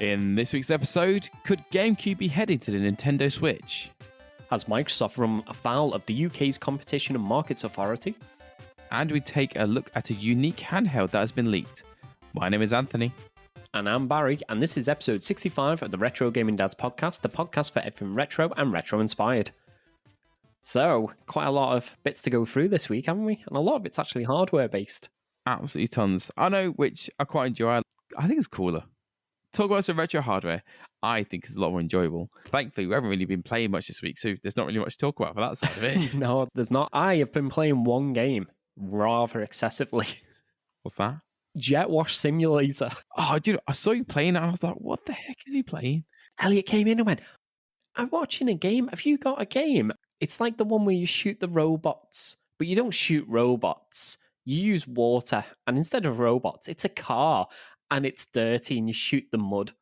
In this week's episode, could Gamecube be heading to the Nintendo Switch? Has Microsoft run afoul of the UK's Competition and Markets Authority? And we take a look at a unique handheld that has been leaked. My name is Anthony. And I'm Barry, and this is episode 65 of the Retro Gaming Dads podcast, the podcast for everything retro and retro-inspired. So, quite a lot of bits to go through this week, haven't we? And a lot of it's actually hardware-based. Absolutely tons. I know, which I quite enjoy. I think it's cooler. Talk about some retro hardware, I think is a lot more enjoyable. Thankfully, we haven't really been playing much this week, so there's not really much to talk about for that side of it. No, there's not. I have been playing one game rather excessively. What's that? Jet Wash Simulator. Oh, dude, I saw you playing and I thought, what the heck is he playing? Elliot came in and went, I'm watching a game. Have you got a game? It's like the one where you shoot the robots, but you don't shoot robots. You use water, and instead of robots, it's a car, and it's dirty, and you shoot the mud.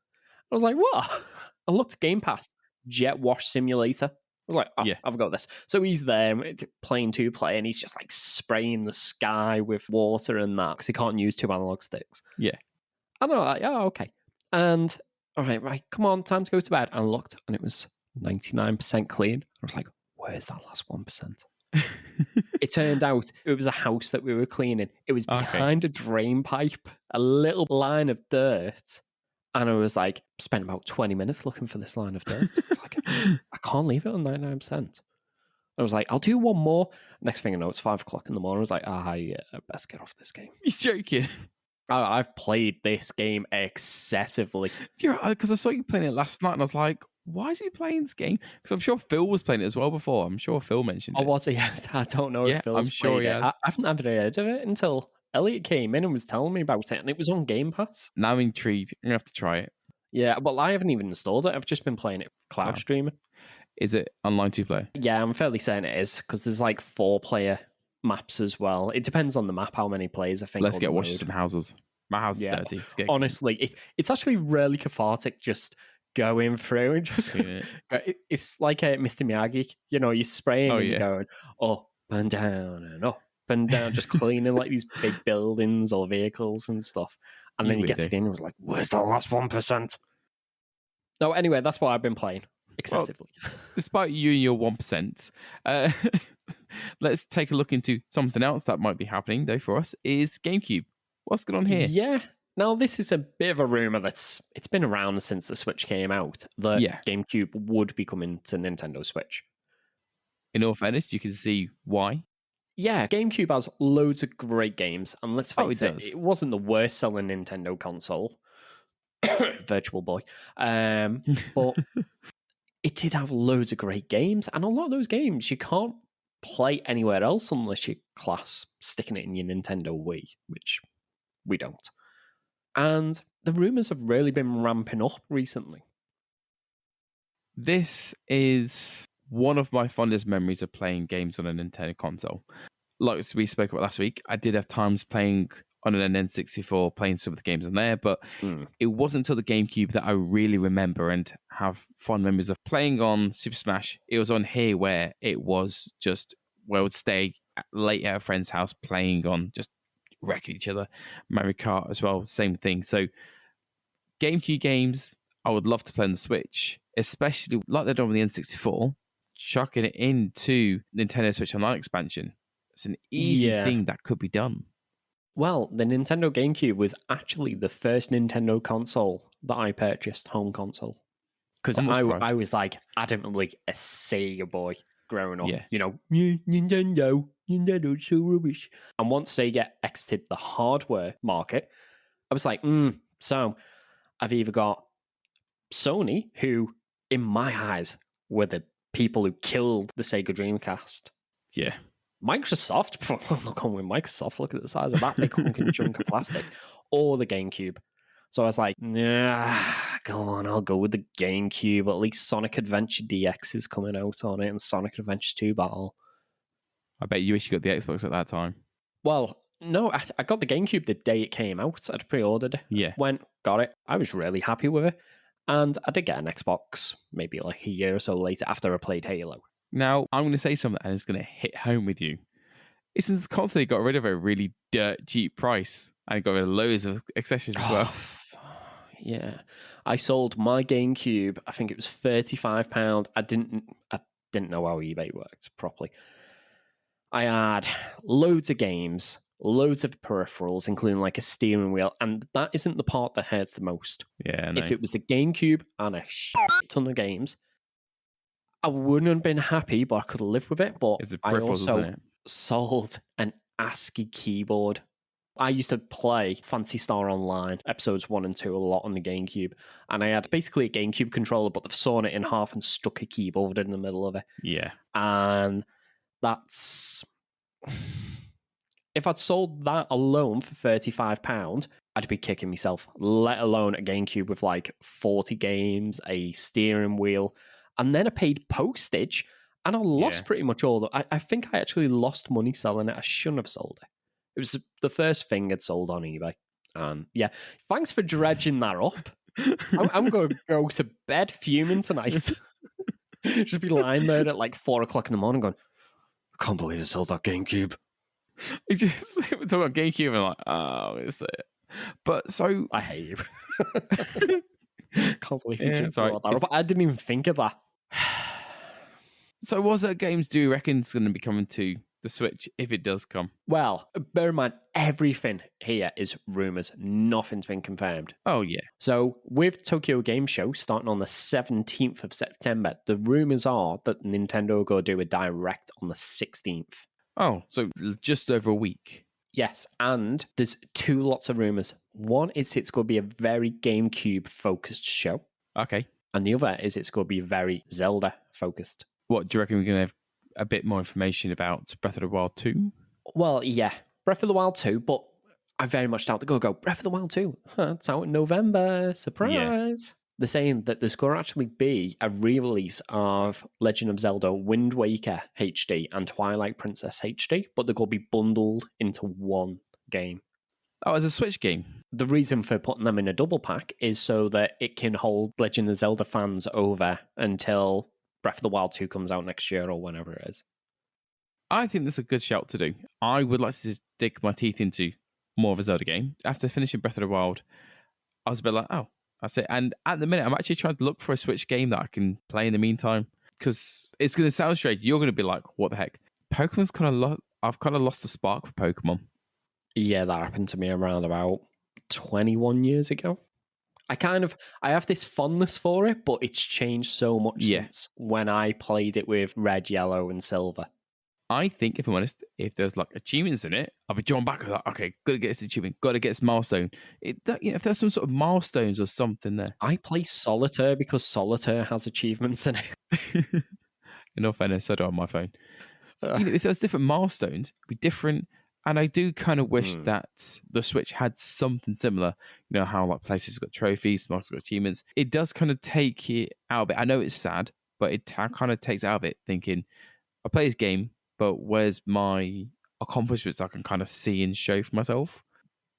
I was like, what? I looked at Game Pass, Jet Wash Simulator. I was like, oh, yeah, I've got this. So he's there playing 2-player, and he's just like spraying the sky with water and that, because he can't use 2 analog sticks. Yeah. And I'm like, oh, okay. And, all right, come on, time to go to bed. And I looked, and it was 99% clean. I was like, where's that last 1%? It turned out it was a house that we were cleaning. It was behind a drain pipe, a little line of dirt. And I was like, spent about 20 minutes looking for this line of dirt. I was like, I can't leave it on 99%. I was like, I'll do one more. Next thing I know, it's 5 o'clock in the morning. I was like, I best get off this game. You're joking. I've played this game excessively. Because I saw you playing it last night and I was like, why is he playing this game? Because I'm sure Phil was playing it as well before. I'm sure Phil mentioned it. Oh, was he? Yes, I don't know if Phil's I'm sure played he it. has. I haven't ever heard of it until Elliot came in and was telling me about it, and it was on Game Pass. Now I'm intrigued. I'm going to have to try it. Yeah, well, I haven't even installed it. I've just been playing it cloud streaming. Is it online 2-player? Yeah, I'm fairly certain it is, because there's like 4-player maps as well. It depends on the map, how many players I think. Let's get watching some houses. My house is dirty. Honestly, it's actually really cathartic just going through and just it's like a Mr. Miyagi, you're spraying and going up and down, just cleaning like these big buildings or vehicles and stuff. And then you get to the end and was like, where's the last 1%? No, anyway, that's what I've been playing excessively. Well, despite you and your 1%, let's take a look into something else that might be happening though for us is Gamecube. What's going on here? Yeah. Now, this is a bit of a rumor it's been around since the Switch came out, that GameCube would be coming to Nintendo Switch. In all fairness, you can see why. Yeah, GameCube has loads of great games, and let's face it wasn't the worst selling Nintendo console, Virtual Boy, but it did have loads of great games, and a lot of those games you can't play anywhere else unless you class sticking it in your Nintendo Wii, which we don't. And the rumors have really been ramping up recently. This is one of my fondest memories of playing games on a Nintendo console. Like we spoke about last week, I did have times playing on an N64, playing some of the games on there, but it wasn't until the GameCube that I really remember and have fond memories of playing on Super Smash. It was on here where it was just where I would stay late at a friend's house playing on, just wrecking each other. Mario Kart as well, same thing. So GameCube games, I would love to play on the Switch, especially like they've done with the N64, chucking it into Nintendo Switch Online expansion. It's an easy thing that could be done. Well, the Nintendo GameCube was actually the first Nintendo console that I purchased, home console. Because I was like adamantly a Sega boy growing up. Yeah. Nintendo's so rubbish. And once Sega exited the hardware market, I was like, so I've either got Sony, who, in my eyes, were the people who killed the Sega Dreamcast. Yeah. Microsoft, I'm not going with Microsoft, look at the size of that big hunking chunk of plastic. Or the GameCube. So I was like, go on, I'll go with the GameCube. At least Sonic Adventure DX is coming out on it, and Sonic Adventure 2 Battle. I bet you wish you got the Xbox at that time. Well, no, I got the GameCube the day it came out. I'd pre-ordered it. Yeah. Went, got it. I was really happy with it. And I did get an Xbox maybe like a year or so later after I played Halo. Now, I'm going to say something and it's going to hit home with you. It's since constantly got rid of a really dirt cheap price and got rid of loads of accessories as well. Yeah. I sold my GameCube, I think it was £35. I didn't know how eBay worked properly. I had loads of games, loads of peripherals, including like a steering wheel, and that isn't the part that hurts the most. Yeah, no. If it was the GameCube and a shit ton of games, I wouldn't have been happy, but I could have lived with it. But It's the I peripherals, also isn't it? sold an ASCII keyboard. I used to play Phantasy Star Online, episodes 1 and 2, a lot on the GameCube. And I had basically a GameCube controller, but they've sawn it in half and stuck a keyboard in the middle of it. Yeah. And that's... If I'd sold that alone for £35, I'd be kicking myself, let alone a GameCube with like 40 games, a steering wheel, and then I paid postage, and I lost pretty much all the... I think I actually lost money selling it. I shouldn't have sold it. It was the first thing I'd sold on eBay. Yeah, thanks for dredging that up. I'm going to go to bed fuming tonight. Just be lying there at like 4 o'clock in the morning going, I can't believe I sold that GameCube. We're talking about GameCube and like, oh, it's it. But so I hate you. Can't believe you just brought that up. I didn't even think of that. So what sort of games do you reckon is going to be coming to the Switch if it does come? Well, bear in mind, everything here is rumours. Nothing's been confirmed. Oh, yeah. So with Tokyo Game Show starting on the 17th of September, the rumours are that Nintendo will go do a direct on the 16th. Oh, so just over a week. Yes, and there's 2 lots of rumours. One is it's going to be a very GameCube-focused show. Okay. And the other is it's going to be very Zelda-focused. What, do you reckon we're going to have a bit more information about Breath of the Wild 2? Well, yeah, Breath of the Wild 2, but I very much doubt they'll go, Breath of the Wild 2, it's out in November, surprise. Yeah. They're saying that there's going to actually be a re-release of Legend of Zelda Wind Waker HD and Twilight Princess HD, but they're going to be bundled into one game. Oh, it's a Switch game? The reason for putting them in a double pack is so that it can hold Legend of Zelda fans over until Breath of the Wild 2 comes out next year or whenever it is. I think that's a good shout to do. I would like to dig my teeth into more of a Zelda game. After finishing Breath of the Wild, I was a bit like, oh, that's it. And at the minute, I'm actually trying to look for a Switch game that I can play in the meantime, because it's going to sound strange. You're going to be like, what the heck? Pokemon's I've kind of lost the spark for Pokemon. Yeah, that happened to me around about 21 years ago. I have this fondness for it, but it's changed so much since when I played it with Red, Yellow, and Silver. I think, if I'm honest, if there's like achievements in it, I'll be drawn back. Like, okay, got to get this achievement, got to get this milestone. If there's some sort of milestones or something there. I play Solitaire because Solitaire has achievements in it. In all fairness, so do I on my phone. If there's different milestones, it'd be different. And I do kind of wish that the Switch had something similar. You know how like PlayStation's got trophies, Xbox got achievements. It does kind of take it out of it. I know it's sad, but it kind of takes out of it thinking, I play this game, but where's my accomplishments I can kind of see and show for myself?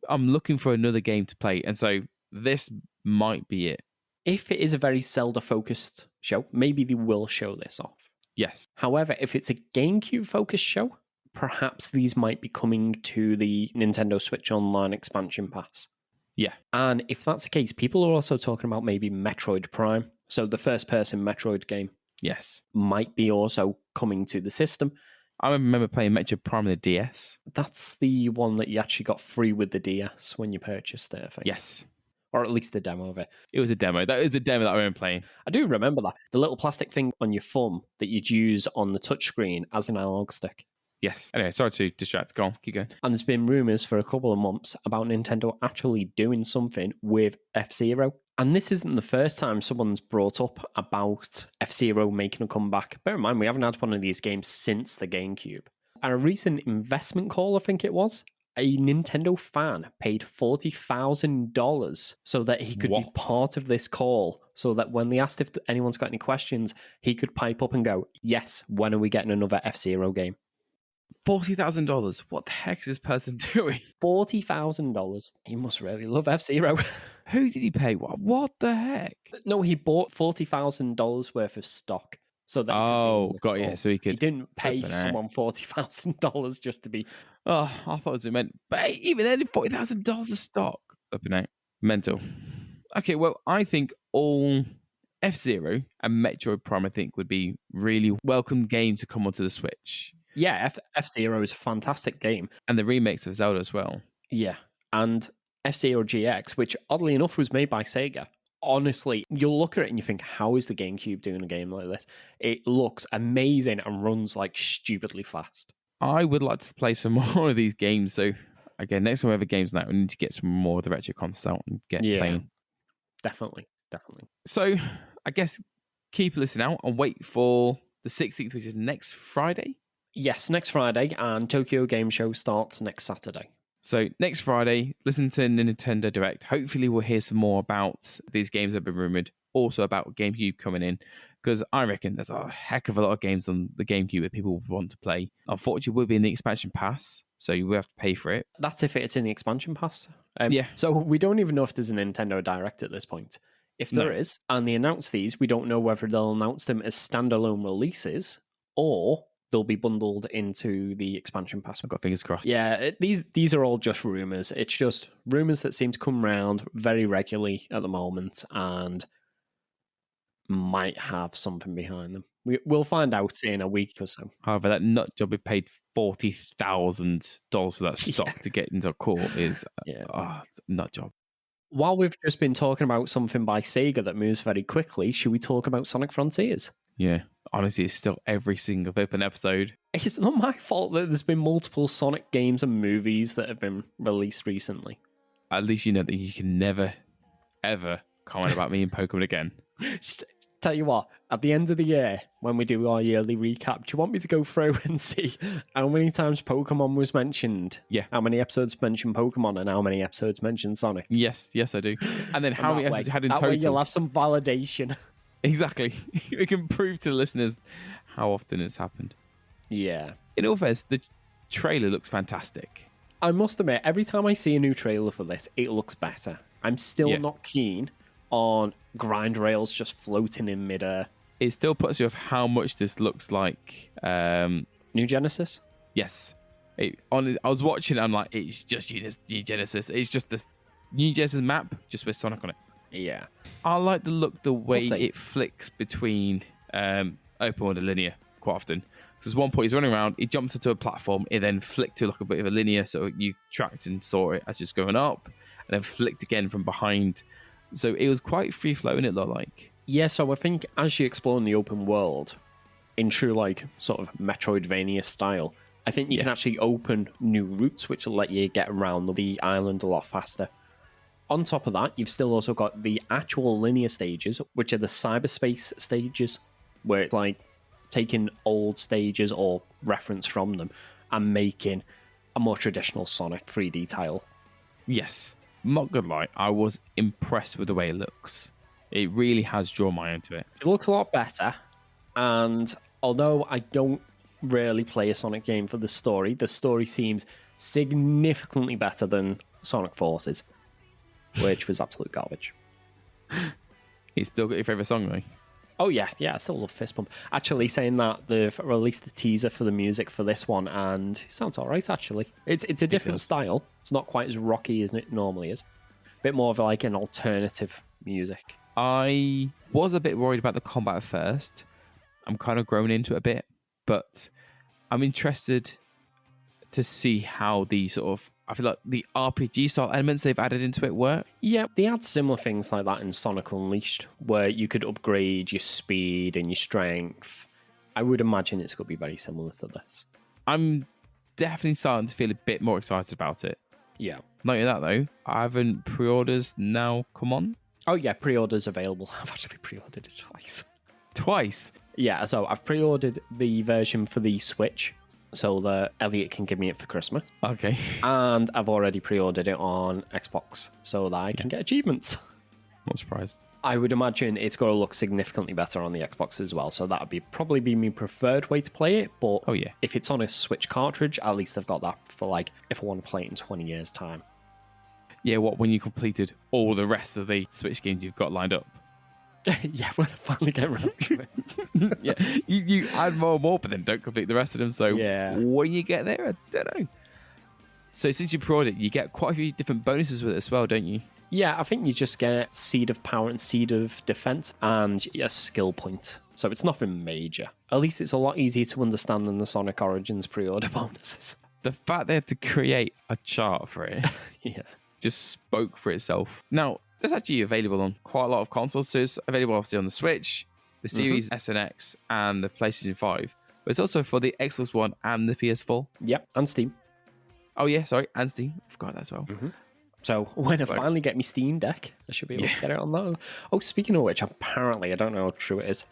I'm looking for another game to play. And so this might be it. If it is a very Zelda-focused show, maybe they will show this off. Yes. However, if it's a GameCube-focused show, perhaps these might be coming to the Nintendo Switch Online expansion pass. Yeah. And if that's the case, people are also talking about maybe Metroid Prime. So the first-person Metroid game. Yes. Might be also coming to the system. I remember playing Metroid Prime on the DS. That's the one that you actually got free with the DS when you purchased it, I think. Yes. Or at least the demo of it. It was a demo. That is a demo that I remember playing. I do remember that. The little plastic thing on your thumb that you'd use on the touchscreen as an analog stick. Yes. Anyway, sorry to distract. Go on, keep going. And there's been rumours for a couple of months about Nintendo actually doing something with F-Zero. And this isn't the first time someone's brought up about F-Zero making a comeback. Bear in mind, we haven't had one of these games since the GameCube. At a recent investment call, I think it was, a Nintendo fan paid $40,000 so that he could be part of this call, so that when they asked if anyone's got any questions, he could pipe up and go, yes, when are we getting another F-Zero game? $40,000. What the heck is this person doing? $40,000. He must really love F-Zero. Who did he pay? What the heck? No, he bought $40,000 worth of stock. So that got you. So he could. He didn't pay someone $40,000 just to be. Oh, I thought it meant. But even then, $40,000 of stock. Flipping out. Mental. Okay, well, I think all F-Zero and Metroid Prime, I think, would be really welcome games to come onto the Switch. Yeah, F-Zero is a fantastic game. And the remakes of Zelda as well. Yeah, and F-Zero GX, which oddly enough was made by Sega. Honestly, you'll look at it and you think, how is the GameCube doing a game like this? It looks amazing and runs like stupidly fast. I would like to play some more of these games. So, again, next time we have a games night, we need to get some more of the retro console out and get playing. Definitely. So, I guess keep listening out and wait for the 16th, which is next Friday. Yes, next Friday, and Tokyo Game Show starts next Saturday. So next Friday, listen to Nintendo Direct. Hopefully we'll hear some more about these games that have been rumoured. Also about GameCube coming in. Because I reckon there's a heck of a lot of games on the GameCube that people want to play. Unfortunately, we'll be in the expansion pass, so you will have to pay for it. That's if it's in the expansion pass. Yeah. So we don't even know if there's a Nintendo Direct at this point. If there is, and they announce these, we don't know whether they'll announce them as standalone releases or they'll be bundled into the expansion pass. I've got fingers crossed. Yeah, these are all just rumours. It's just rumours that seem to come around very regularly at the moment and might have something behind them. We'll find out in a week or so. However, that nut job we paid $40,000 for that stock to get into court is it's a nut job. While we've just been talking about something by Sega that moves very quickly, should we talk about Sonic Frontiers? Yeah, honestly, it's still every single open episode. It's not my fault that there's been multiple Sonic games and movies that have been released recently. At least you know that you can never, ever comment about me in Pokemon again. Tell you what, at the end of the year, when we do our yearly recap, do you want me to go through and see how many times Pokemon was mentioned? Yeah. How many episodes mentioned Pokemon and how many episodes mentioned Sonic? Yes, I do. And then how many episodes you had in total? That way you'll have some validation. Exactly. We can prove to the listeners how often it's happened. Yeah. In all fairness, the trailer looks fantastic. I must admit, every time I see a new trailer for this, it looks better. I'm still not keen on grind rails just floating in midair. It still puts you off how much this looks like New Genesis? Yes. I was watching it, I'm like, it's just New Genesis. It's just this New Genesis map, just with Sonic on it. Yeah. I like the look, the way it flicks between open world and linear quite often. There's one point he's running around, he jumps into a platform, it then flicked to like a bit of a linear, so you tracked and saw it as it's going up, and then flicked again from behind. So it was quite free flowing, it looked like. Yeah, so I think as you explore in the open world, in true like sort of Metroidvania style, I think you can actually open new routes which will let you get around the island a lot faster. On top of that, you've still also got the actual linear stages, which are the cyberspace stages, where it's like taking old stages or reference from them and making a more traditional Sonic 3D tile. Yes. Not gonna lie, I was impressed with the way it looks. It really has drawn my eye into it. It looks a lot better, and although I don't really play a Sonic game for the story seems significantly better than Sonic Forces, which was absolute garbage. You still got your favourite song, though? Oh, yeah, I still love Fist Pump. Actually, saying that, they've released the teaser for the music for this one, and it sounds all right, actually. It's a different style. It's not quite as rocky as it normally is. A bit more of like an alternative music. I was a bit worried about the combat at first. I'm kind of grown into it a bit, but I'm interested to see how the sort of, I feel like the RPG style elements they've added into it work. Yeah, they had similar things like that in Sonic Unleashed, where you could upgrade your speed and your strength. I would imagine it's going to be very similar to this. I'm definitely starting to feel a bit more excited about it. Yeah. Not only that, though, I haven't pre-orders now come on. Oh, yeah, pre-orders available. I've actually pre-ordered it twice. Twice? Yeah, so I've pre-ordered the version for the Switch, so that Elliot can give me it for Christmas. Okay. And I've already pre-ordered it on Xbox so that I can get achievements. Not surprised. I would imagine it's going to look significantly better on the Xbox as well, so that would probably be my preferred way to play it, but if it's on a Switch cartridge, at least I've got that for like, if I want to play it in 20 years' time. Yeah, when you completed all the rest of the Switch games you've got lined up? Yeah, when I finally get around to it. Yeah, you add more and more, but then don't complete the rest of them. So when you get there, I don't know. So since you pre-ordered it, you get quite a few different bonuses with it as well, don't you? Yeah, I think you just get Seed of Power and Seed of Defense and a skill point. So it's nothing major. At least it's a lot easier to understand than the Sonic Origins pre-order bonuses. The fact they have to create a chart for it Yeah. just spoke for itself. Now, that's actually available on quite a lot of consoles. So it's available obviously on the Switch, the Series S and X, and the PlayStation 5. But it's also for the Xbox One and the PS4. Yep, and Steam. Oh, yeah, sorry, and Steam. I forgot that as well. So when I finally get my Steam Deck, I should be able to get it on that. Oh, speaking of which, apparently, I don't know how true it is,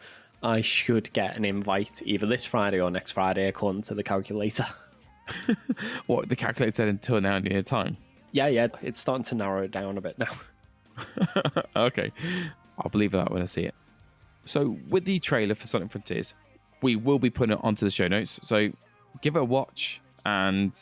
I should get an invite either this Friday or next Friday according to the calculator. What, the calculator said until now near time? Yeah, it's starting to narrow it down a bit now. Okay, I'll believe that when I see it. So with the trailer for Sonic Frontiers, we will be putting it onto the show notes. So give it a watch, and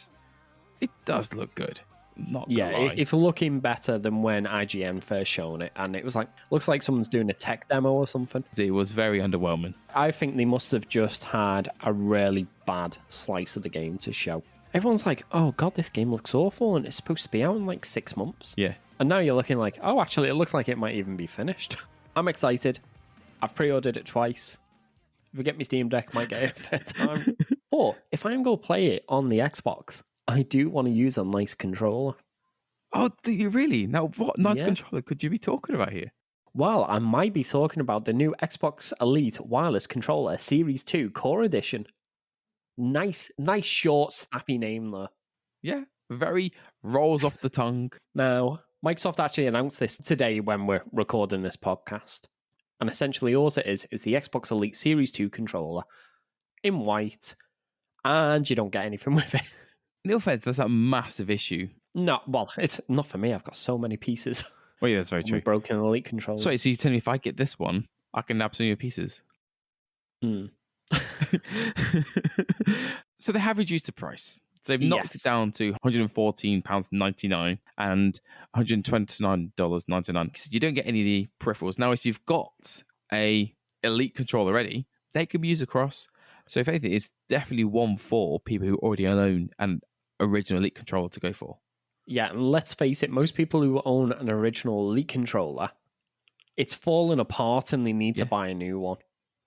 it does look good. It's looking better than when IGN first shown it, and it was like, looks like someone's doing a tech demo or something. It was very underwhelming. I think they must have just had a really bad slice of the game to show. Everyone's like, oh god, this game looks awful, and it's supposed to be out in like 6 months. Yeah. And now you're looking like, oh, actually, it looks like it might even be finished. I'm excited. I've pre-ordered it twice. If we get my Steam Deck, might get it a third time. Or if I'm going to play it on the Xbox, I do want to use a nice controller. Oh, do you really? Now, what nice controller could you be talking about here? Well, I might be talking about the new Xbox Elite Wireless Controller Series 2 Core Edition. Nice, short, snappy name, though. Yeah, very rolls off the tongue. Now, Microsoft actually announced this today when we're recording this podcast. And essentially all it is the Xbox Elite Series 2 controller in white, and you don't get anything with it. No offense, that's a massive issue. No, well, it's not for me. I've got so many pieces. Well, yeah, that's very true. Broken Elite controller. Sorry, so you're telling me if I get this one, I can nab some of your pieces? So they have reduced the price. So they've knocked it down to £114.99 and $129.99. So you don't get any of the peripherals. Now, if you've got a Elite controller already, they can be used across. So if anything, it's definitely one for people who already own an original Elite controller to go for. Yeah, and let's face it, most people who own an original Elite controller, it's fallen apart and they need to buy a new one.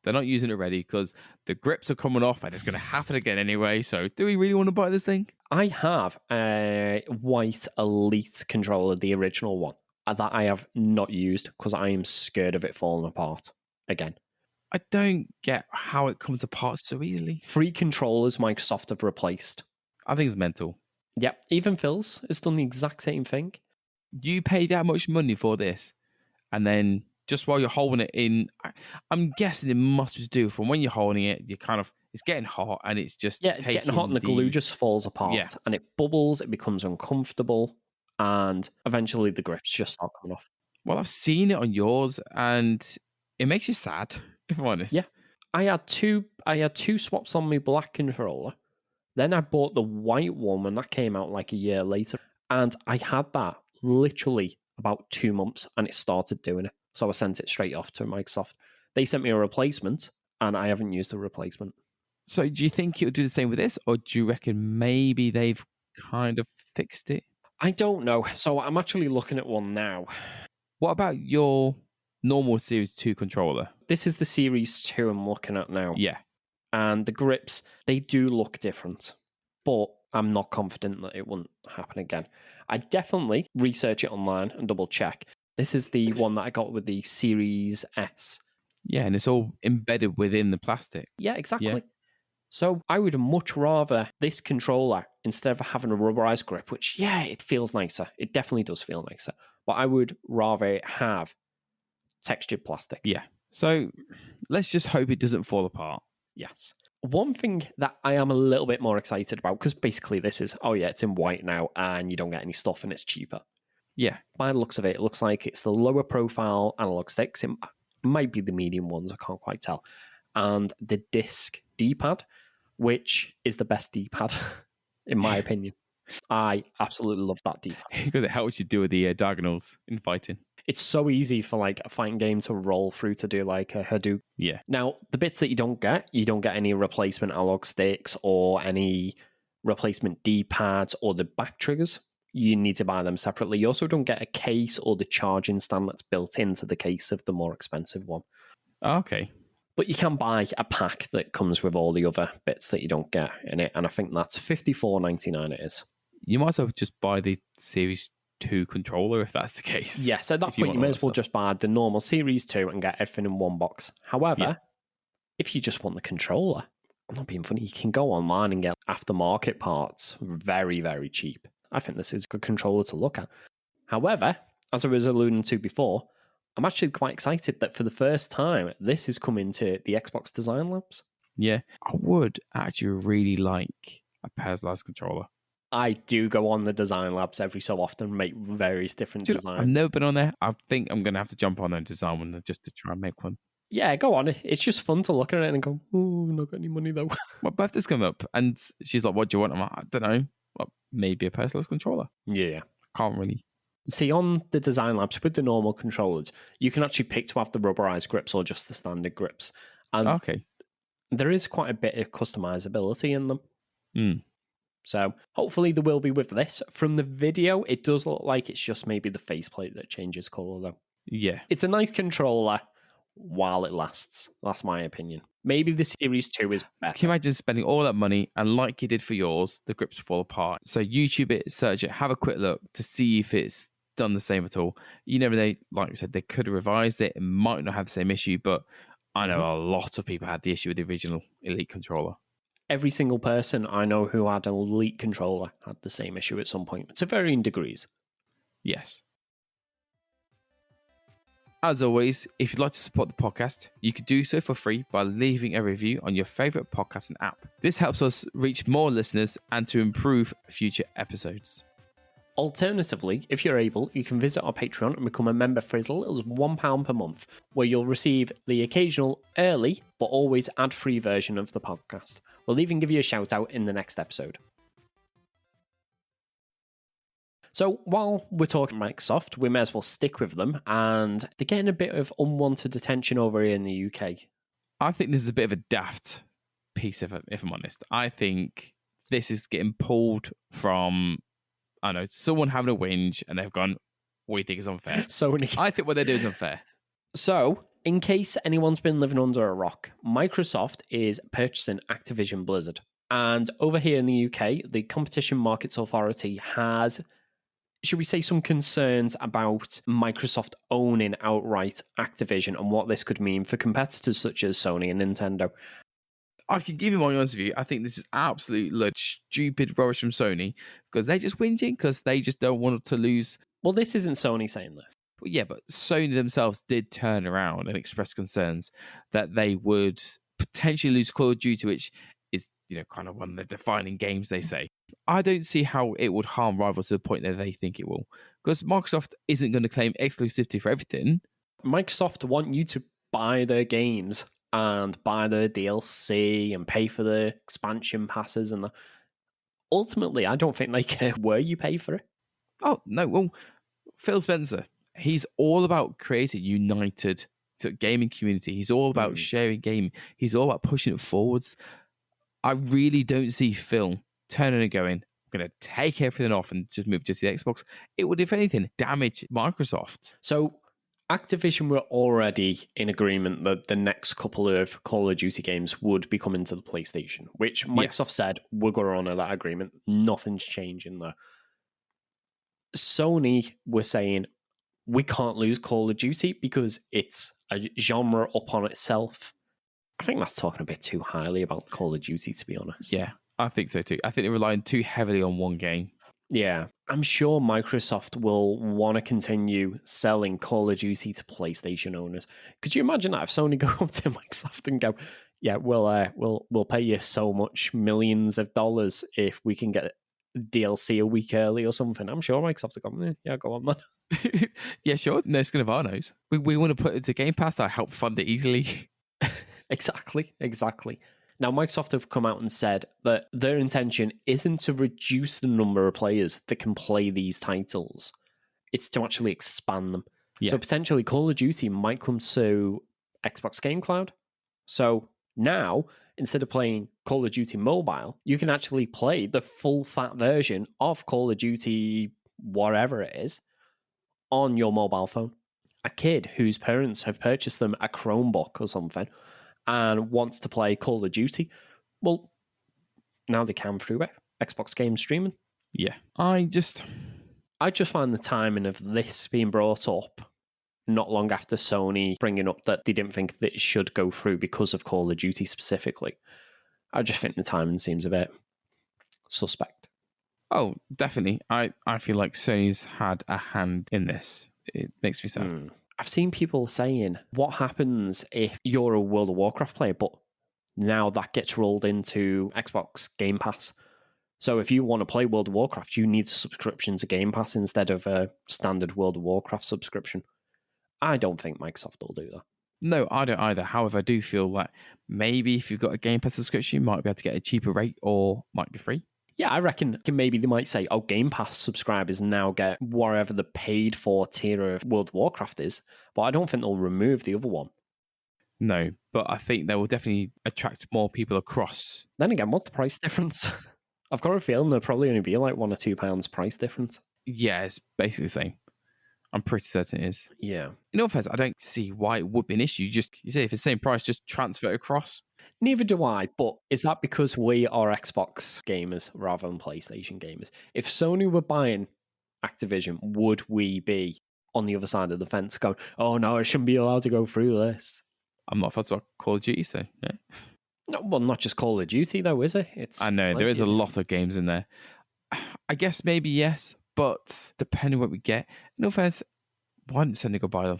They're not using it already because the grips are coming off and it's going to happen again anyway. So do we really want to buy this thing? I have a white Elite controller, the original one, that I have not used because I am scared of it falling apart again. I don't get how it comes apart so easily. 3 controllers Microsoft have replaced. I think it's mental. Yep, even Phil's has done the exact same thing. You pay that much money for this, and then just while you're holding it in, I'm guessing it must just do from when you're holding it, you kind of, it's getting hot and it's just it's getting hot and the glue just falls apart and it bubbles, it becomes uncomfortable, and eventually the grips just start coming off. Well, I've seen it on yours and it makes you sad, if I'm honest. Yeah, I had two swaps on my black controller. Then I bought the white one and that came out like a year later. And I had that literally about 2 months and it started doing it. So I sent it straight off to Microsoft. They sent me a replacement and I haven't used the replacement. So do you think it'll do the same with this, or do you reckon maybe they've kind of fixed it? I don't know. So I'm actually looking at one now. What about your normal Series 2 controller? This is the Series 2 I'm looking at now. Yeah. And the grips, they do look different, but I'm not confident that it won't happen again. I definitely research it online and double check. This is the one that I got with the Series S. Yeah, and it's all embedded within the plastic. Yeah, exactly. Yeah. So I would much rather this controller, instead of having a rubberized grip, which, it feels nicer. It definitely does feel nicer. But I would rather have textured plastic. Yeah. So let's just hope it doesn't fall apart. Yes. One thing that I am a little bit more excited about, because basically this is, it's in white now and you don't get any stuff and it's cheaper. Yeah. By the looks of it, it looks like it's the lower profile analog sticks. It might be the medium ones, I can't quite tell. And the disc D-pad, which is the best D-pad, in my opinion. I absolutely love that D-pad. Because it helps you do the diagonals in fighting. It's so easy for like a fighting game to roll through to do like a Hadouken. Yeah. Now, the bits that you don't get any replacement analog sticks or any replacement D-pads or the back triggers. you need to buy them separately. You also don't get a case or the charging stand that's built into the case of the more expensive one. Okay. But you can buy a pack that comes with all the other bits that you don't get in it, and I think that's $54.99 it is. You might as well just buy the Series 2 controller if that's the case. Yes, at that point you may as well just buy the normal Series 2 and get everything in one box. However, if you just want the controller, I'm not being funny, you can go online and get aftermarket parts very, very cheap. I think this is a good controller to look at. However, as I was alluding to before, I'm actually quite excited that for the first time, this is coming to the Xbox Design Labs. Yeah, I would actually really like a personalized controller. I do go on the Design Labs every so often and make various different designs. I've never been on there. I think I'm going to have to jump on and design one just to try and make one. Yeah, go on. It's just fun to look at it and go, oh, not got any money though. My birthday's coming up and she's like, what do you want? I'm like, I don't know. Well, maybe a personalized controller. Yeah. Can't really. See, on the Design Labs with the normal controllers, you can actually pick to have the rubberized grips or just the standard grips. And okay. There is quite a bit of customizability in them. Mm. So hopefully there will be with this. From the video, it does look like it's just maybe the faceplate that changes color though. Yeah. It's a nice controller while it lasts. That's my opinion. Maybe the Series 2 is better. Can you imagine spending all that money and like you did for yours, the grips fall apart? So YouTube it, search it, have a quick look to see if it's done the same at all. You never know, like I said, they could have revised it. It might not have the same issue, but I know a lot of people had the issue with the original Elite controller. Every single person I know who had an Elite controller had the same issue at some point, to varying degrees. Yes. As always, if you'd like to support the podcast, you could do so for free by leaving a review on your favourite podcasting app. This helps us reach more listeners and to improve future episodes. Alternatively, if you're able, you can visit our Patreon and become a member for as little as £1 per month, where you'll receive the occasional early but always ad-free version of the podcast. We'll even give you a shout out in the next episode. So while we're talking Microsoft, we may as well stick with them, and they're getting a bit of unwanted attention over here in the UK. I think this is a bit of a daft piece, if I'm honest. I think this is getting pulled from, I don't know, someone having a whinge, and they've gone, what do you think is unfair? Sony. I think what they do is unfair. So, in case anyone's been living under a rock, Microsoft is purchasing Activision Blizzard. And over here in the UK, the Competition Markets Authority has, should we say, some concerns about Microsoft owning outright Activision and what this could mean for competitors such as Sony and Nintendo. I can give you my honest view. I think this is absolute stupid rubbish from Sony because they're just whinging because they just don't want to lose. Well, this isn't Sony saying this. Well, yeah, but Sony themselves did turn around and express concerns that they would potentially lose Call of Duty, which is, kind of one of the defining games, they say. I don't see how it would harm rivals to the point that they think it will, because Microsoft isn't going to claim exclusivity for everything. Microsoft want you to buy their games and buy their DLC and pay for the expansion passes. And ultimately, I don't think they care where you pay for it. Oh, no. Well, Phil Spencer, he's all about creating united gaming community. He's all about sharing gaming. He's all about pushing it forwards. I really don't see Phil turning and going, I'm going to take everything off and just move just to the Xbox. It would, if anything, damage Microsoft. So Activision were already in agreement that the next couple of Call of Duty games would be coming to the PlayStation, which Microsoft said, we're going to honour that agreement. Nothing's changing there. Sony were saying, we can't lose Call of Duty because it's a genre up on itself. I think that's talking a bit too highly about Call of Duty, to be honest. Yeah, I think so too. I think they're relying too heavily on one game. Yeah, I'm sure Microsoft will want to continue selling Call of Duty to PlayStation owners. Could you imagine that if Sony go up to Microsoft and go, "Yeah, we'll pay you so much millions of dollars if we can get DLC a week early or something"? I'm sure Microsoft will go, "Yeah, go on then." Yeah, sure. No skin of our nose. We want to put it to Game Pass. That help fund it easily. Exactly. Now, Microsoft have come out and said that their intention isn't to reduce the number of players that can play these titles. It's to actually expand them. Yeah. So potentially Call of Duty might come to Xbox Game Cloud. So now, instead of playing Call of Duty Mobile, you can actually play the full fat version of Call of Duty whatever it is, on your mobile phone. A kid whose parents have purchased them a Chromebook or something and wants to play Call of Duty, well, now they can through Xbox game streaming. Yeah. I just find the timing of this being brought up not long after Sony bringing up that they didn't think that it should go through because of Call of Duty specifically. I just think the timing seems a bit suspect. Oh, definitely. I feel like Sony's had a hand in this. It makes me sad. I've seen people saying, what happens if you're a World of Warcraft player, but now that gets rolled into Xbox Game Pass? So if you want to play World of Warcraft, you need a subscription to Game Pass instead of a standard World of Warcraft subscription. I don't think Microsoft will do that. No, I don't either. However, I do feel like maybe if you've got a Game Pass subscription, you might be able to get a cheaper rate or might be free. Yeah, I reckon maybe they might say, oh, Game Pass subscribers now get whatever the paid for tier of World of Warcraft is. But I don't think they'll remove the other one. No, but I think they will definitely attract more people across. Then again, what's the price difference? I've got a feeling there'll probably only be like £1 or £2 price difference. Yeah, it's basically the same. I'm pretty certain it is. Yeah. In all fairness, I don't see why it would be an issue. You say if it's the same price, just transfer it across. Neither do I, but is that because we are Xbox gamers rather than PlayStation gamers? If Sony were buying Activision, would we be on the other side of the fence going, oh no, I shouldn't be allowed to go through this? I'm not fussed about Call of Duty, so yeah. No, well, not just Call of Duty though, is it? I know, there is a lot of games in there. I guess maybe yes, but depending on what we get, in all fairness, why didn't Sony go buy them?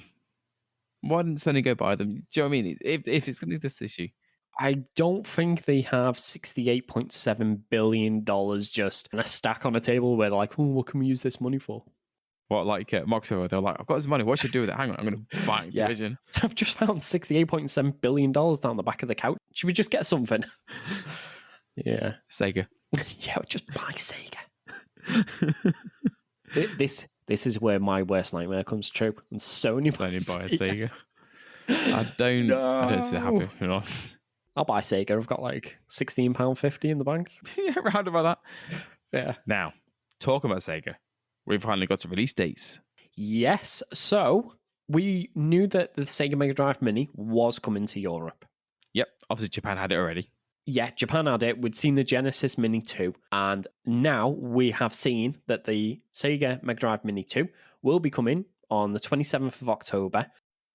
Why didn't Sony go buy them? Do you know what I mean? If it's going to be this issue. I don't think they have $68.7 billion just in a stack on a table where they're like, oh, what can we use this money for? What, like Microsoft, they're like, I've got this money, what should I do with it? Hang on, I'm going to buy Activision. Yeah. I've just found $68.7 billion down the back of the couch. Should we just get something? Yeah. Sega. Yeah, just buy Sega. This is where my worst nightmare comes true. And Sony buy a Sega. I don't see that happening, to be honest. I'll buy Sega. I've got like £16.50 in the bank. Yeah, round about that. Yeah. Now, talking about Sega, we've finally got some release dates. Yes. So we knew that the Sega Mega Drive Mini was coming to Europe. Yep. Obviously, Japan had it already. Yeah, Japan had it. We'd seen the Genesis Mini 2. And now we have seen that the Sega Mega Drive Mini 2 will be coming on the 27th of October.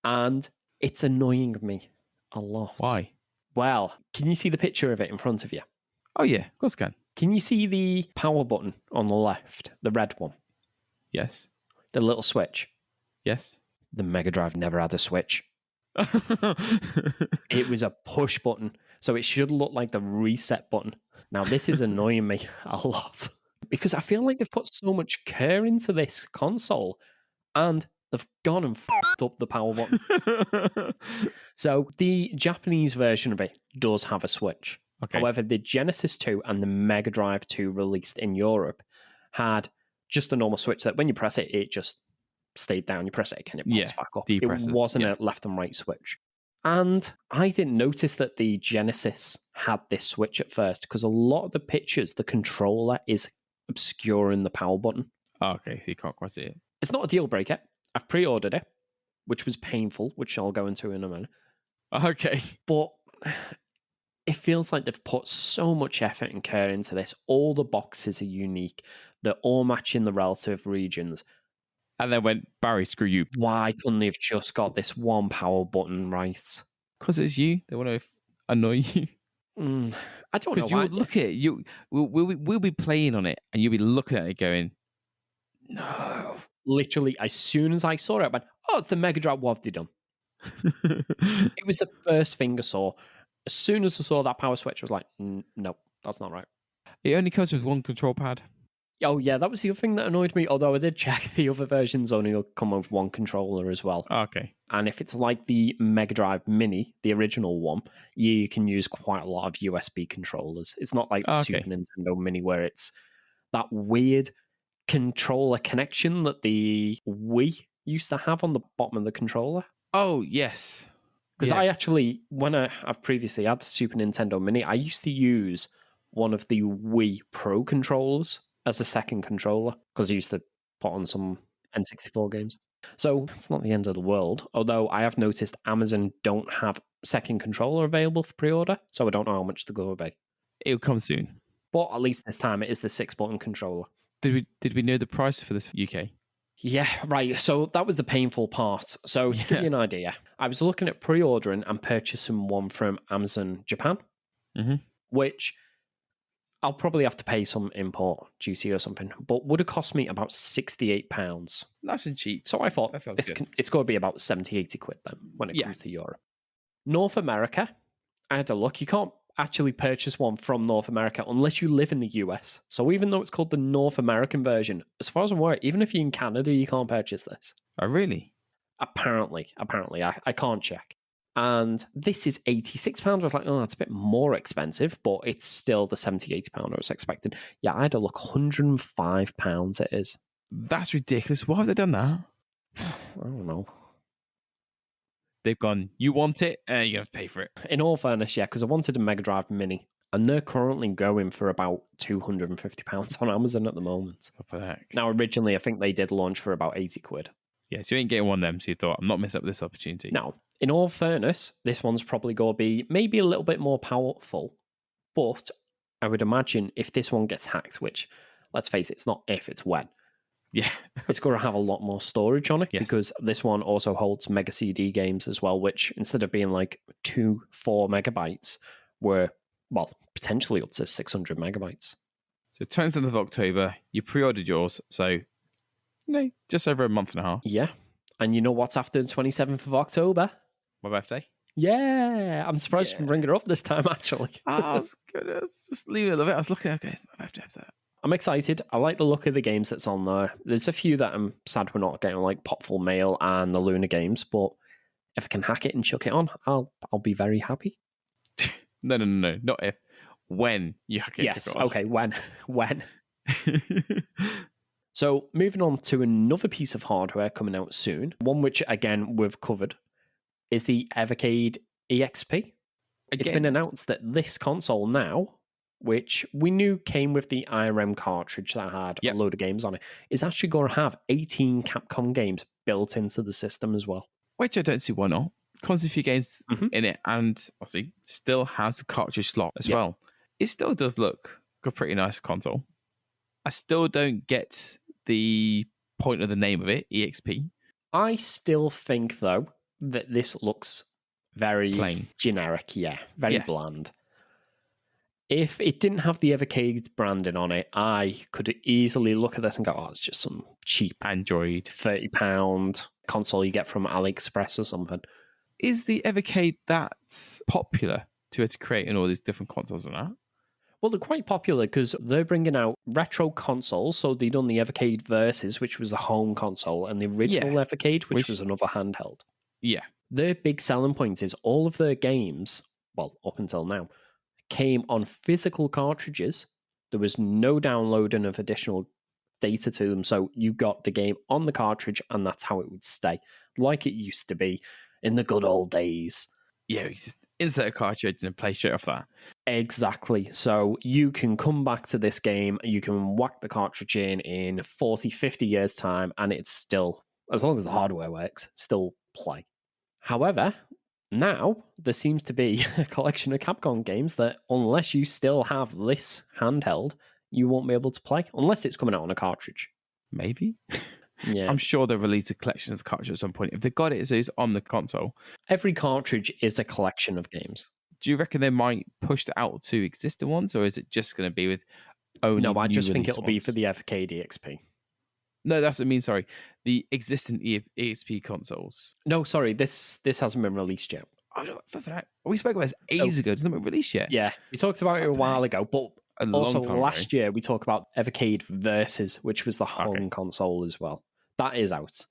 And it's annoying me a lot. Why? Well, can you see the picture of it in front of you? Oh, yeah, of course I can. Can you see the power button on the left, the red one? Yes. The little switch? Yes. The Mega Drive never had a switch. It was a push button, so it should look like the reset button. Now, this is annoying me a lot because I feel like they've put so much care into this console and they've gone and fucked up the power button. So the Japanese version of it does have a switch. Okay. However, the Genesis 2 and the Mega Drive 2 released in Europe had just a normal switch that when you press it, it just stayed down. You press it again, it pops back up. It wasn't a left and right switch. And I didn't notice that the Genesis had this switch at first because a lot of the pictures, the controller is obscuring the power button. Oh, okay, so you can't quite see it. It's not a deal breaker. I've pre-ordered it, which was painful, which I'll go into in a minute. Okay. But it feels like they've put so much effort and care into this. All the boxes are unique. They're all matching the relative regions. And then went, Barry, screw you. Why couldn't they have just got this one power button right? Because it's you. They want to annoy you. I don't know. Because you would look at it. We'll be playing on it, and you'll be looking at it going, no. Literally, as soon as I saw it, I went, oh, it's the Mega Drive. What have they done? It was the first thing I saw. As soon as I saw that power switch, I was like, no, that's not right. It only comes with one control pad. Oh, yeah, that was the other thing that annoyed me. Although I did check, the other versions only come with one controller as well. Oh, okay. And if it's like the Mega Drive Mini, the original one, you can use quite a lot of USB controllers. It's not like the Super Nintendo Mini where it's that weird controller connection that the Wii used to have on the bottom of the controller. Oh, yes. Because I actually, when I've previously had Super Nintendo Mini, I used to use one of the Wii Pro controllers as a second controller because I used to put on some N64 games. So it's not the end of the world, although I have noticed Amazon don't have second controller available for pre-order, so I don't know how much the go will be. It'll come soon. But at least this time it is the 6-button controller. Did we know the price for this UK? Yeah, right. So that was the painful part. So to give you an idea, I was looking at pre-ordering and purchasing one from Amazon Japan, which I'll probably have to pay some import duty or something, but would have cost me about £68. Nice and cheap. So I thought it's going to be about 70, 80 quid then when it comes to Europe. North America, I had to look. You can't actually purchase one from North America unless you live in the US. So even though it's called the North American version, as far as I'm aware, even if you're in Canada, you can't purchase this. Oh, really? Apparently. I can't check. And this is £86. I was like, oh, that's a bit more expensive, but it's still the £70, £80 I was expecting. Yeah, I had to look, £105 it is. That's ridiculous. Why have they done that? I don't know. They've gone, you want it, and you're going to have to pay for it. In all fairness, yeah, because I wanted a Mega Drive Mini, and they're currently going for about £250 on Amazon at the moment. What the heck? Now, originally, I think they did launch for about 80 quid. Yeah, so you ain't getting one of them, so you thought, I'm not missing up this opportunity. Now, in all fairness, this one's probably going to be maybe a little bit more powerful, but I would imagine if this one gets hacked, which, let's face it, it's not if, it's when. Yeah. It's going to have a lot more storage on it because this one also holds Mega CD games as well, which instead of being like 4 megabytes, were, well, potentially up to 600 megabytes. So 27th of October, you pre-ordered yours, so, just over a month and a half. Yeah. And you know what's after the 27th of October? My birthday. Yeah. I'm surprised you can bring it up this time, actually. Oh, goodness. Just leave it a little bit. I was looking, okay, it's my birthday after that. I'm excited. I like the look of the games that's on there. There's a few that I'm sad we're not getting, like Popful Mail and the Luna games, but if I can hack it and chuck it on, I'll be very happy. No. Not if. When you hack it. Yes, okay, when. So moving on to another piece of hardware coming out soon, one which, again, we've covered, is the Evercade EXP. It's been announced that this console now, which we knew came with the IRM cartridge that had a load of games on it, is actually going to have 18 Capcom games built into the system as well. Which I don't see why not. Comes with a few games in it, and obviously still has the cartridge slot as well. It still does look like a pretty nice console. I still don't get the point of the name of it, EXP. I still think, though, that this looks very plain, generic, very bland. If it didn't have the Evercade branding on it, I could easily look at this and go, oh, it's just some cheap Android £30 console you get from AliExpress or something. Is the Evercade that popular to create all these different consoles and that? Well, they're quite popular because they're bringing out retro consoles. So they've done the Evercade Versus, which was the home console, and the original Evercade, which was another handheld. Yeah. Their big selling point is all of their games, well, up until now, came on physical cartridges. There was no downloading of additional data to them. So you got the game on the cartridge, and that's how it would stay, like it used to be in the good old days. Yeah, you just insert a cartridge and play straight off that. Exactly. So you can come back to this game, you can whack the cartridge in 40, 50 years' time, and it's still, as long as the hardware works, still play. However, now there seems to be a collection of Capcom games that, unless you still have this handheld, you won't be able to play, unless it's coming out on a cartridge. Maybe. Yeah. I'm sure they'll release a collection of cartridges at some point. If they got it as is on the console. Every cartridge is a collection of games. Do you reckon they might push it out to existing ones, or is it just going to be with only No, I just think it'll ones? be for the Evercade EXP. No, that's what I mean, sorry. The existing EXP consoles. No, sorry, this hasn't been released yet. We spoke about this ages ago. It hasn't been released yet. Yeah, we talked about it a while ago, but also last year we talked about Evercade Versus, which was the home console as well. That is out.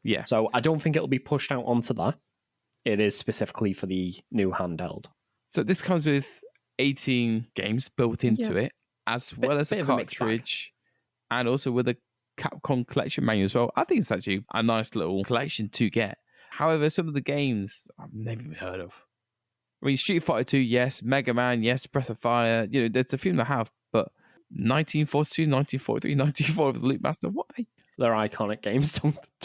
Yeah. So I don't think it'll be pushed out onto that. It is specifically for the new handheld. So this comes with 18 games built into it, as well as a cartridge, and also with a Capcom collection manual as well. I think it's actually a nice little collection to get. However, some of the games I've never even heard of. I mean, Street Fighter 2, yes. Mega Man, yes. Breath of Fire. There's a few that have, but 1942, 1943, 1994 with the Loop Master. What? They're iconic games.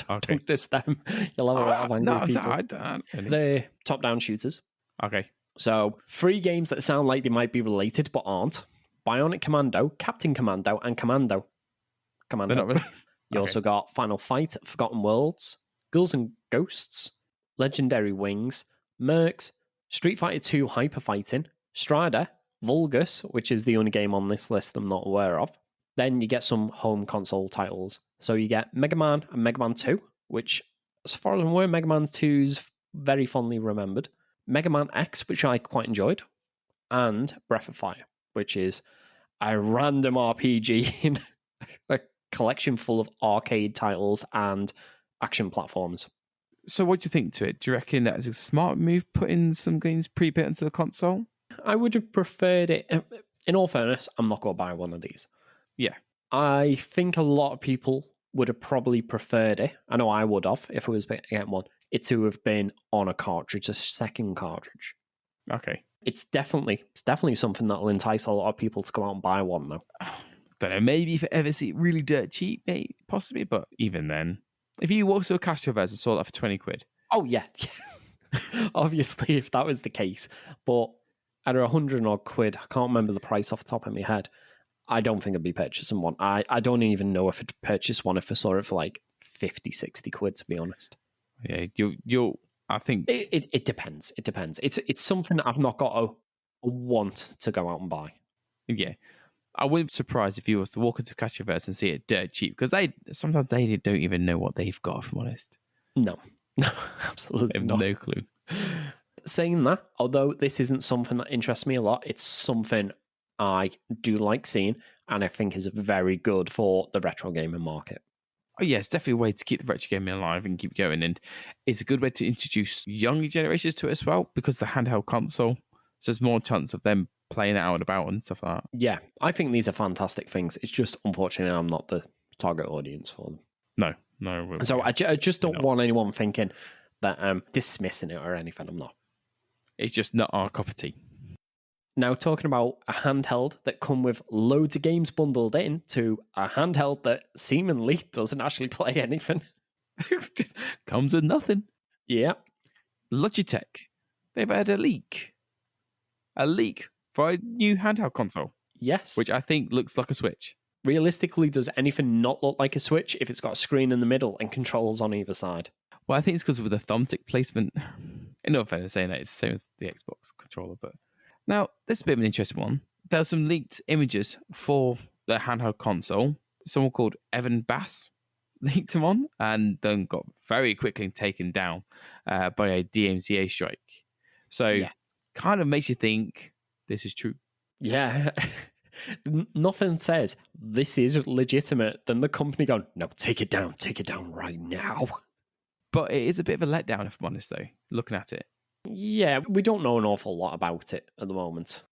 Don't diss them. You'll have a lot of angry people. They're top-down shooters. Okay. So 3 games that sound like they might be related but aren't. Bionic Commando, Captain Commando, and Commando. They're not really. You also got Final Fight, Forgotten Worlds, Ghouls and Ghosts, Legendary Wings, Mercs, Street Fighter 2 Hyper Fighting, Strider, Vulgus, which is the only game on this list I'm not aware of. Then you get some home console titles. So you get Mega Man and Mega Man 2, which, as far as I'm aware, Mega Man 2 is very fondly remembered. Mega Man X, which I quite enjoyed. And Breath of Fire, which is a random RPG in a collection full of arcade titles and action platforms. So what do you think to it? Do you reckon that is a smart move, putting some games pre-built into the console? I would have preferred it. In all fairness, I'm not going to buy one of these. Yeah. I think a lot of people would have probably preferred it. I know I would have if I was getting one. It to have been on a cartridge, a second cartridge. Okay. It's definitely something that will entice a lot of people to go out and buy one, though. Don't know. Maybe if it ever see really dirt cheap, maybe possibly. But even then, if you walked to a Castroverse and saw that for 20 quid. Oh yeah. Obviously, if that was the case, but at 100 odd quid, I can't remember the price off the top of my head. I don't think I'd be purchasing one. I don't even know if I'd purchase one if I saw it for like 50, 60 quid, to be honest. Yeah, you'll. I think it depends. It depends. It's something that I've not got a want to go out and buy. Yeah, I wouldn't be surprised if you was to walk into Castroverse and see it dirt cheap, because sometimes they don't even know what they've got. If I'm honest, no, absolutely not. No clue. Saying that, although this isn't something that interests me a lot, it's something I do like seeing, and I think is very good for the retro gaming market. Oh yeah, it's definitely a way to keep the retro gaming alive and keep going, and it's a good way to introduce younger generations to it as well, because the handheld console, so there's more chance of them playing it out and about and stuff like that. Yeah, I think these are fantastic things. It's just, unfortunately, I'm not the target audience for them. No. So I just don't want anyone thinking that I'm dismissing it or anything. I'm not. It's just not our cup of tea. Now, talking about a handheld that come with loads of games bundled in to a handheld that seemingly doesn't actually play anything. Just comes with nothing. Yeah. Logitech. They've had a leak. A leak for a new handheld console. Yes. Which I think looks like a Switch. Realistically, does anything not look like a Switch if it's got a screen in the middle and controls on either side? Well, I think it's because of the thumbstick placement. In no offense saying that, it's the same as the Xbox controller, but... Now, this is a bit of an interesting one. There are some leaked images for the handheld console. Someone called Evan Bass leaked them on, and then got very quickly taken down by a DMCA strike. So, kind of makes you think this is true. Yeah. Nothing says this is legitimate than the company going, no, take it down right now. But it is a bit of a letdown, if I'm honest, though, looking at it. Yeah, we don't know an awful lot about it at the moment.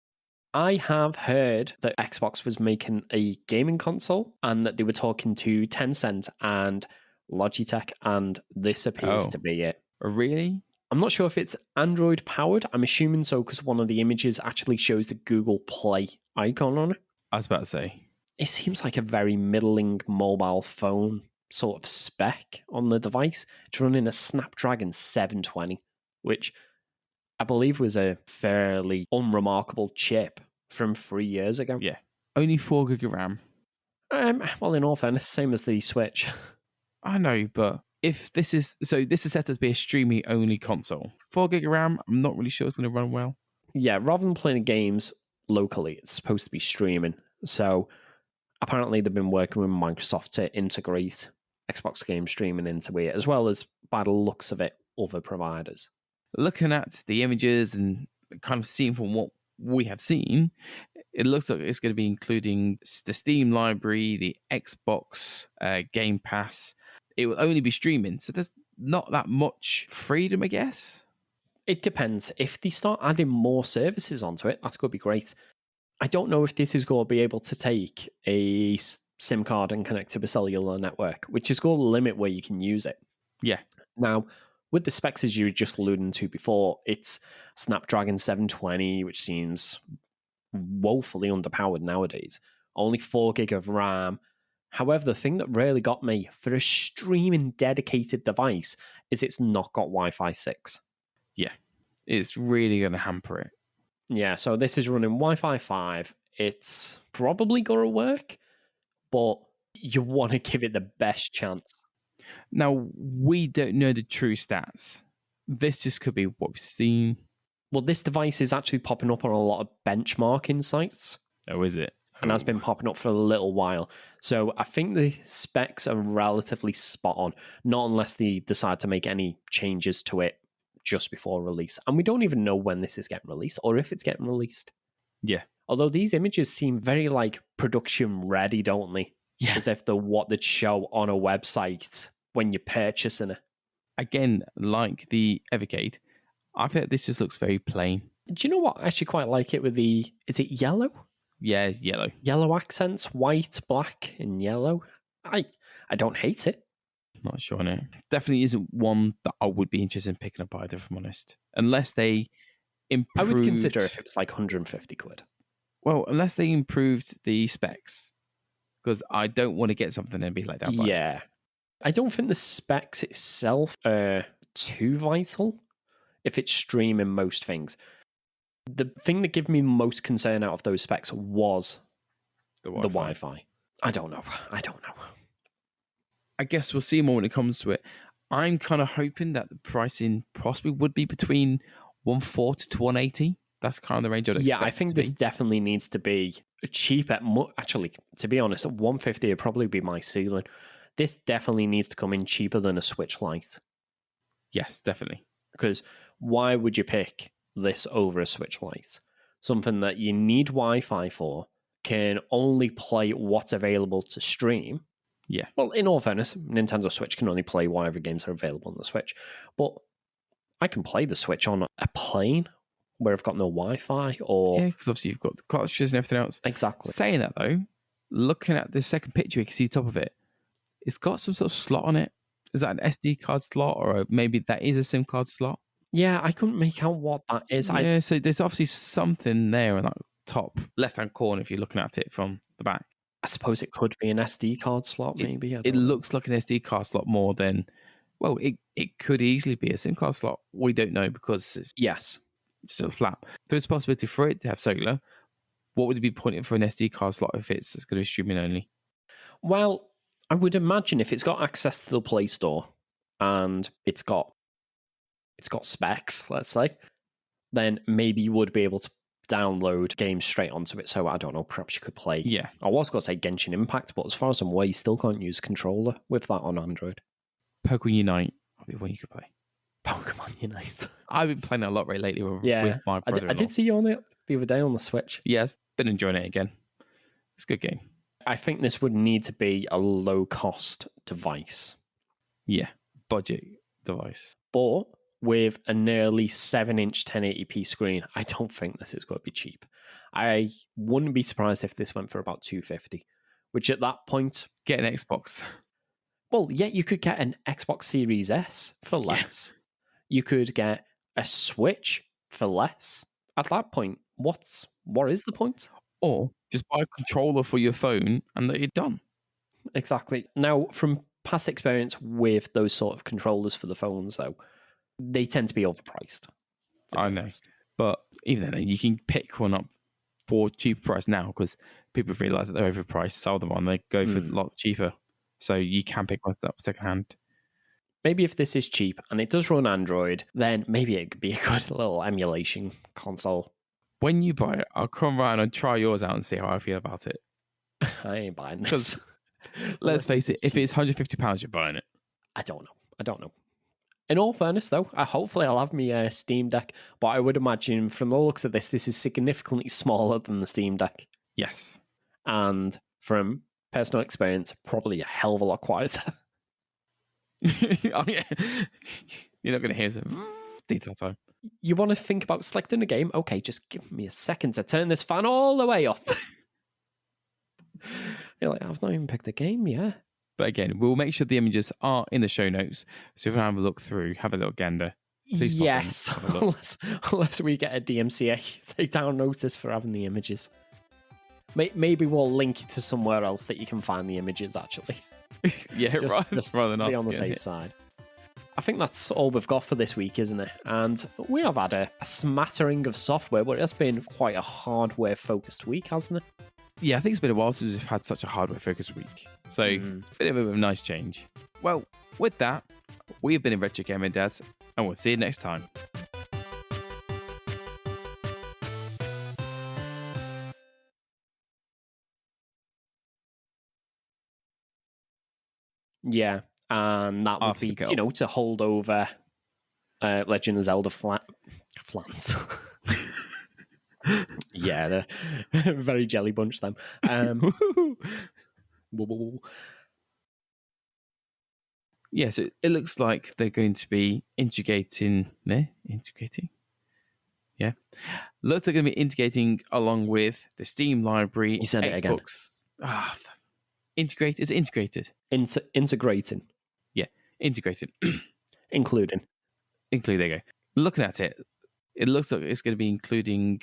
I have heard that Xbox was making a gaming console and that they were talking to Tencent and Logitech, and this appears to be it. Really? I'm not sure if it's Android powered. I'm assuming so because one of the images actually shows the Google Play icon on it. I was about to say. It seems like a very middling mobile phone sort of spec on the device. It's running a Snapdragon 720, which I believe was a fairly unremarkable chip from 3 years ago. Yeah. Only 4 gig of RAM. Well, in all fairness, same as the Switch. I know, but if this is... So this is set to be a streaming only console. 4 gig of RAM, I'm not really sure it's going to run well. Yeah, rather than playing games locally, it's supposed to be streaming. So apparently they've been working with Microsoft to integrate Xbox game streaming into it, as well as, by the looks of it, other providers. Looking at the images and kind of seeing from what we have seen, it looks like it's going to be including the Steam library, the Xbox Game Pass. It will only be streaming, so there's not that much freedom, I guess. It depends. If they start adding more services onto it, that's going to be great. I don't know if this is going to be able to take a SIM card and connect to a cellular network, which is going to limit where you can use it. Yeah. Now, with the specs as you were just alluding to before, it's Snapdragon 720, which seems woefully underpowered nowadays. Only 4 gig of RAM, However, the thing that really got me for a streaming dedicated device is it's not got Wi-Fi 6. Yeah, it's really going to hamper it. Yeah, so this is running Wi-Fi 5. It's probably going to work, but you want to give it the best chance. Now, we don't know the true stats. This just could be what we've seen. Well, this device is actually popping up on a lot of benchmarking sites. Oh, is it? And has been popping up for a little while. So I think the specs are relatively spot on, not unless they decide to make any changes to it just before release. And we don't even know when this is getting released or if it's getting released. Yeah. Although these images seem very like production ready, don't they? Yeah. As if they're what they'd show on a website when you're purchasing it. Again, like the Evercade, I feel like this just looks very plain. Do you know what? I actually quite like it with the, is it yellow? Yeah, yellow. Yellow accents, white, black, and yellow. I don't hate it. Not sure on it. Definitely isn't one that I would be interested in picking up either, if I'm honest. Unless they improved... I would consider if it was like 150 quid. Well, unless they improved the specs. Because I don't want to get something and be let down by it. Yeah. I don't think the specs itself are too vital if it's streaming most things. The thing that gave me most concern out of those specs was the Wi-Fi. I don't know. I guess we'll see more when it comes to it. I'm kind of hoping that the pricing possibly would be between 140 to 180. That's kind of the range I'd expect. Yeah, I think this definitely needs to be cheap at... Actually, to be honest, 150 would probably be my ceiling. This definitely needs to come in cheaper than a Switch Lite. Yes, definitely. Because why would you pick this over a Switch Lite? Something that you need Wi-Fi for, can only play what's available to stream. Yeah. Well, in all fairness, Nintendo Switch can only play whatever games are available on the Switch. But I can play the Switch on a plane where I've got no Wi-Fi or... Yeah, because obviously you've got the cartridges and everything else. Exactly. Saying that though, looking at the second picture, you can see the top of it. It's got some sort of slot on it. Is that an SD card slot or maybe that is a SIM card slot? Yeah, I couldn't make out what that is. Yeah, so there's obviously something there in that top left-hand corner if you're looking at it from the back. I suppose it could be an SD card slot, maybe. It looks like an SD card slot more than... Well, it could easily be a SIM card slot. We don't know because it's just a flap. There's a possibility for it to have cellular. What would it be pointing for an SD card slot if it's going to be streaming only? Well, I would imagine if it's got access to the Play Store and it's got specs, let's say, then maybe you would be able to download games straight onto it. So I don't know, perhaps you could play. Yeah. I was going to say Genshin Impact, but as far as I'm aware, you still can't use a controller with that on Android. Pokemon Unite would be one you could play. Pokemon Unite. I've been playing that a lot very lately with my brother. I did see you on it the other day on the Switch. Yeah, I've been enjoying it again. It's a good game. I think this would need to be a low-cost device. Yeah, budget device. But with a nearly 7-inch 1080p screen, I don't think this is going to be cheap. I wouldn't be surprised if this went for about $250, which at that point... Get an Xbox. Well, yeah, you could get an Xbox Series S for less. Yeah. You could get a Switch for less. At that point, what is the point? Or just buy a controller for your phone and that you're done. Exactly. Now, from past experience with those sort of controllers for the phones, though, they tend to be overpriced. I know. But even then, you can pick one up for cheap price now because people realize that they're overpriced, sell them on, they go for a lot cheaper. So you can pick one up secondhand. Maybe if this is cheap and it does run Android, then maybe it could be a good little emulation console. When you buy it, I'll come around and try yours out and see how I feel about it. I ain't buying this. Let's face it, if it's £150, you're buying it. I don't know. In all fairness, though, hopefully I'll have my Steam Deck, but I would imagine from the looks of this is significantly smaller than the Steam Deck. Yes. And from personal experience, probably a hell of a lot quieter. Oh, yeah. You're not going to hear some detail time. You want to think about selecting a game? Okay, just give me a second to turn this fan all the way up. You're like, I've not even picked a game yet. But again, we'll make sure the images are in the show notes. So if you have a look through, have a little gander. Please yes, unless we get a DMCA takedown notice for having the images. Maybe we'll link it to somewhere else that you can find the images, actually. Yeah, just rather than be on the safe side. I think that's all we've got for this week, isn't it? And we have had a smattering of software, but it's been quite a hardware-focused week, hasn't it? Yeah, I think it's been a while since we've had such a hardware-focused week. So it's been a bit of a nice change. Well, with that, we've been in Retro Gaming Dads, and we'll see you next time. Yeah, and that would be, to hold over Legend of Zelda flans. Yeah, they're very jelly bunch, them. Yes, it looks like they're going to be integrating. Yeah. Looks like they're going to be integrating along with the Steam library. You said Xbox. it again. Integrate. Is it integrated? Integrating. Yeah, integrated. Including. There you go. Looking at it, it looks like it's going to be including